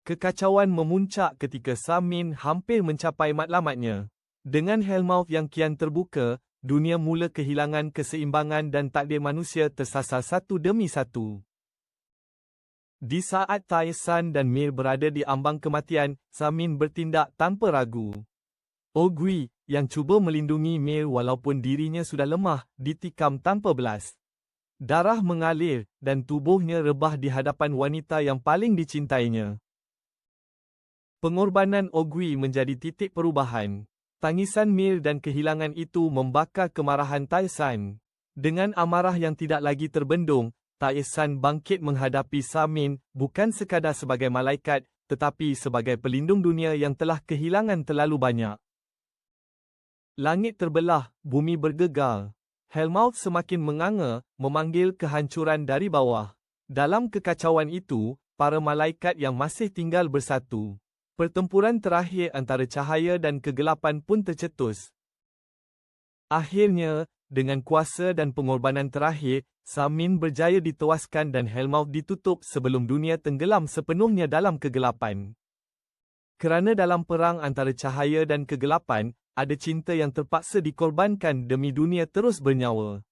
Kekacauan memuncak ketika Samin hampir mencapai matlamatnya. Dengan Hellmouth yang kian terbuka, dunia mula kehilangan keseimbangan dan takdir manusia tersasar satu demi satu. Di saat Tai San dan Mir berada di ambang kematian, Samin bertindak tanpa ragu. Ogui, yang cuba melindungi Mir walaupun dirinya sudah lemah, ditikam tanpa belas. Darah mengalir, dan tubuhnya rebah di hadapan wanita yang paling dicintainya. Pengorbanan Ogui menjadi titik perubahan. Tangisan Mir dan kehilangan itu membakar kemarahan Tai San. Dengan amarah yang tidak lagi terbendung, Tai San bangkit menghadapi Samin, bukan sekadar sebagai malaikat, tetapi sebagai pelindung dunia yang telah kehilangan terlalu banyak. Langit terbelah, bumi bergegar. Hellmouth semakin menganga, memanggil kehancuran dari bawah. Dalam kekacauan itu, para malaikat yang masih tinggal bersatu. Pertempuran terakhir antara cahaya dan kegelapan pun tercetus. Akhirnya, dengan kuasa dan pengorbanan terakhir, Samin berjaya ditewaskan dan Hellmouth ditutup sebelum dunia tenggelam sepenuhnya dalam kegelapan. Kerana dalam perang antara cahaya dan kegelapan, ada cinta yang terpaksa dikorbankan demi dunia terus bernyawa.